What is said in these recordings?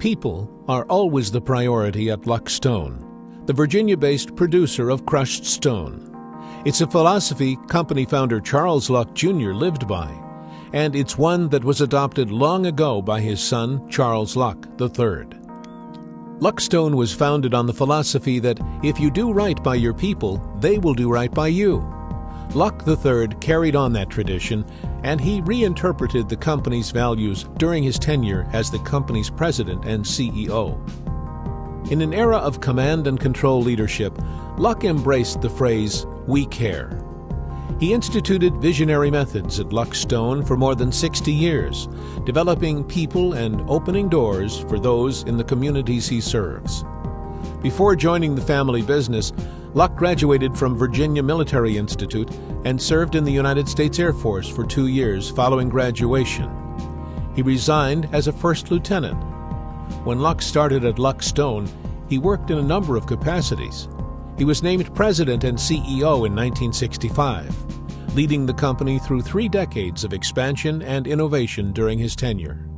People are always the priority at Luck Stone, the Virginia-based producer of crushed stone. It's a philosophy company founder Charles Luck Jr. lived by, and it's one that was adopted long ago by his son, Charles Luck III. Luck Stone was founded on the philosophy that if you do right by your people, they will do right by you. Luck III carried on that tradition, and he reinterpreted the company's values during his tenure as the company's president and CEO. In an era of command and control leadership, Luck embraced the phrase, "We care." He instituted visionary methods at Luck Stone for more than 60 years, developing people and opening doors for those in the communities he serves. Before joining the family business, Luck graduated from Virginia Military Institute and served in the United States Air Force for 2 years following graduation. He resigned as a first lieutenant. When Luck started at Luck Stone, he worked in a number of capacities. He was named president and CEO in 1965, leading the company through 3 decades of expansion and innovation during his tenure.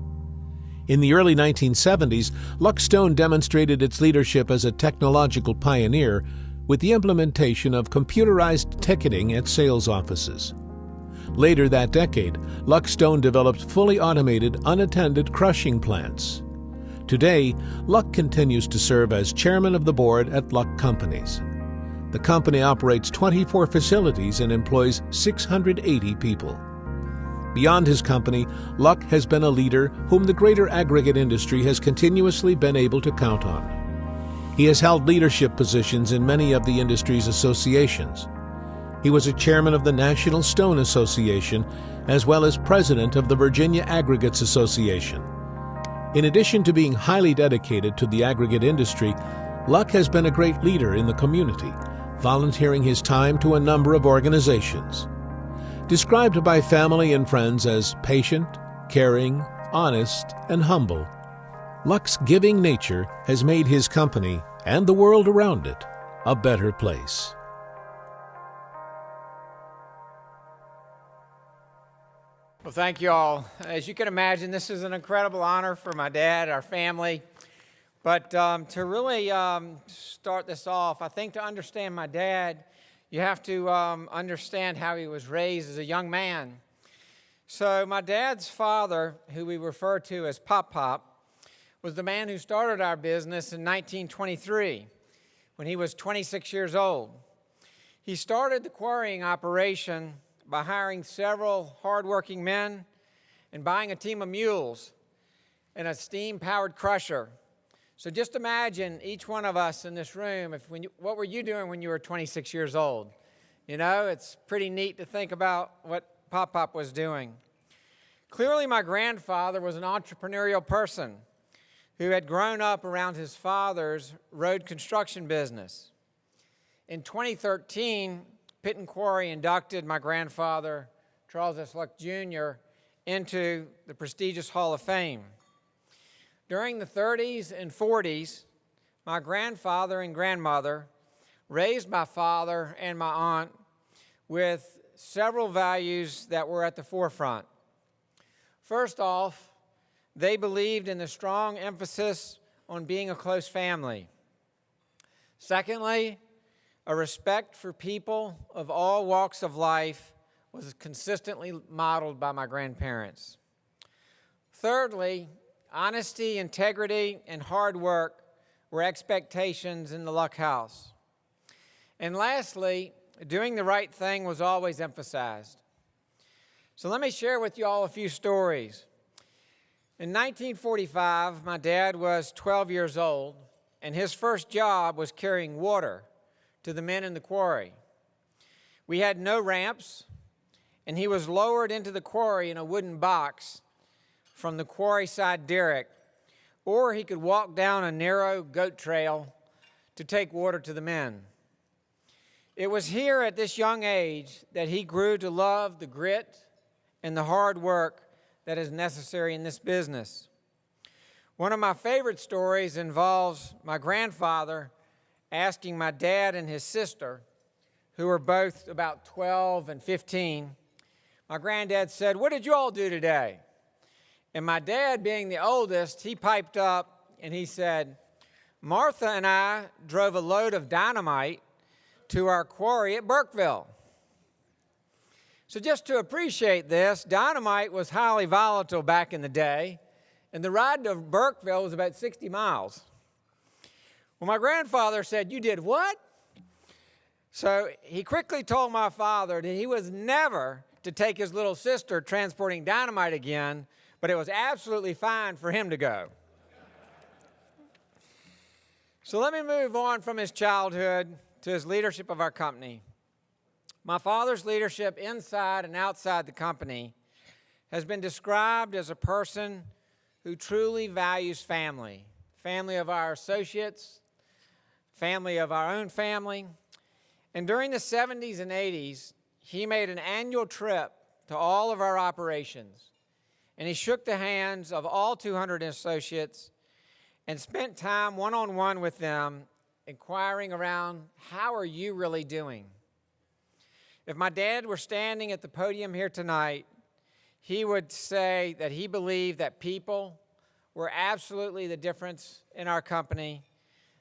In the early 1970s, Luck Stone demonstrated its leadership as a technological pioneer with the implementation of computerized ticketing at sales offices. Later that decade, Luck Stone developed fully automated, unattended crushing plants. Today, Luck continues to serve as chairman of the board at Luck Companies. The company operates 24 facilities and employs 680 people. Beyond his company, Luck has been a leader whom the greater aggregate industry has continuously been able to count on. He has held leadership positions in many of the industry's associations. He was a chairman of the National Stone Association, as well as president of the Virginia Aggregates Association. In addition to being highly dedicated to the aggregate industry, Luck has been a great leader in the community, volunteering his time to a number of organizations. Described by family and friends as patient, caring, honest, and humble, Luck's giving nature has made his company and the world around it a better place. Well, thank you all. As you can imagine, this is an incredible honor for my dad, our family. But to really start this off, I think to understand my dad, you have to understand how he was raised as a young man. So my dad's father, who we refer to as Pop Pop, was the man who started our business in 1923 when he was 26 years old. He started the quarrying operation by hiring several hardworking men and buying a team of mules and a steam-powered crusher. So just imagine each one of us in this room, what were you doing when you were 26 years old? You know, it's pretty neat to think about what Pop Pop was doing. Clearly, my grandfather was an entrepreneurial person who had grown up around his father's road construction business. In 2013, Pitt and Quarry inducted my grandfather, Charles S. Luck Jr., into the prestigious Hall of Fame. During the 30s and 40s, my grandfather and grandmother raised my father and my aunt with several values that were at the forefront. First off, they believed in the strong emphasis on being a close family. Secondly, a respect for people of all walks of life was consistently modeled by my grandparents. Thirdly, honesty, integrity, and hard work were expectations in the Luck house. And lastly, doing the right thing was always emphasized. So let me share with you all a few stories. In 1945, my dad was 12 years old, and his first job was carrying water to the men in the quarry. We had no ramps, and he was lowered into the quarry in a wooden box from the quarry side derrick, or he could walk down a narrow goat trail to take water to the men. It was here at this young age that he grew to love the grit and the hard work that is necessary in this business. One of my favorite stories involves my grandfather asking my dad and his sister, who were both about 12 and 15, my granddad said, "What did you all do today?" And my dad, being the oldest, he piped up, and he said, Martha and I drove a load of dynamite to our quarry at Burkeville. So just to appreciate this, dynamite was highly volatile back in the day, and the ride to Burkeville was about 60 miles. Well, my grandfather said, "You did what?" So he quickly told my father that he was never to take his little sister transporting dynamite again, but it was absolutely fine for him to go. So let me move on from his childhood to his leadership of our company. My father's leadership inside and outside the company has been described as a person who truly values family, family of our associates, family of our own family. And during the 70s and 80s, he made an annual trip to all of our operations, and he shook the hands of all 200 associates and spent time one-on-one with them, inquiring around, how are you really doing? If my dad were standing at the podium here tonight, he would say that he believed that people were absolutely the difference in our company.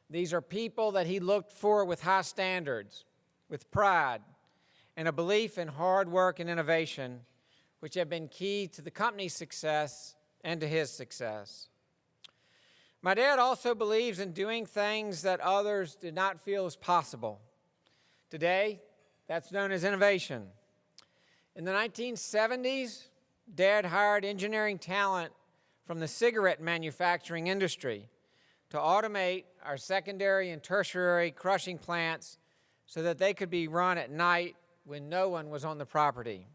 These are people that he looked for with high standards, with pride, and a belief in hard work and innovation, which have been key to the company's success and to his success. My dad also believes in doing things that others did not feel as possible. Today, that's known as innovation. In the 1970s, Dad hired engineering talent from the cigarette manufacturing industry to automate our secondary and tertiary crushing plants so that they could be run at night when no one was on the property.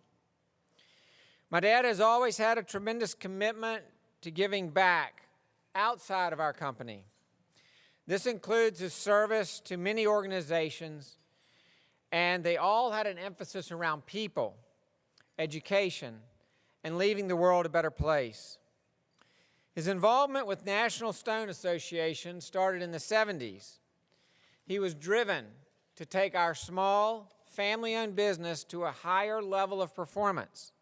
My dad has always had a tremendous commitment to giving back outside of our company. This includes his service to many organizations, and they all had an emphasis around people, education, and leaving the world a better place. His involvement with National Stone Association started in the 70s. He was driven to take our small, family-owned business to a higher level of performance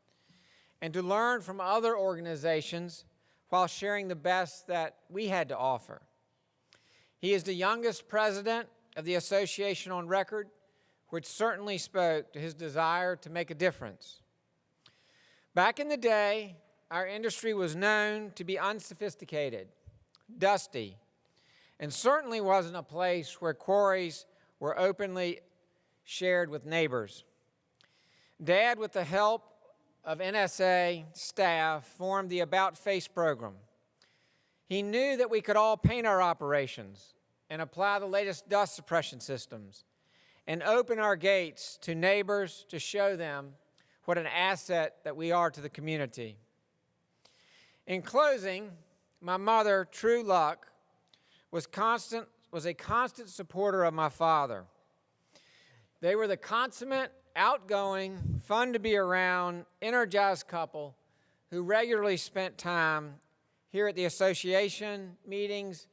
and to learn from other organizations while sharing the best that we had to offer. He is the youngest president of the association on record, which certainly spoke to his desire to make a difference. Back in the day, our industry was known to be unsophisticated, dusty, and certainly wasn't a place where quarries were openly shared with neighbors. Dad, with the help of NSA staff, formed the About Face program. He knew that we could all paint our operations and apply the latest dust suppression systems and open our gates to neighbors to show them what an asset that we are to the community. In closing, my mother, True Luck, was a constant supporter of my father. They were the consummate, outgoing, fun to be around, energized couple who regularly spent time here at the association meetings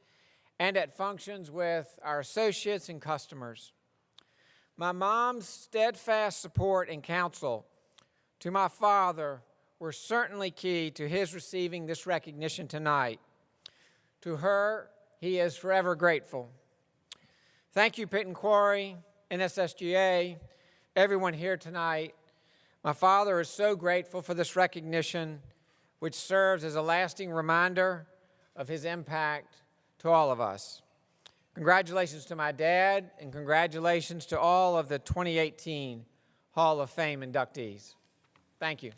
and at functions with our associates and customers. My mom's steadfast support and counsel to my father were certainly key to his receiving this recognition tonight. To her, he is forever grateful. Thank you, Pitt and Quarry, NSSGA, everyone here tonight. My father is so grateful for this recognition, which serves as a lasting reminder of his impact to all of us. Congratulations to my dad, and congratulations to all of the 2018 Hall of Fame inductees. Thank you.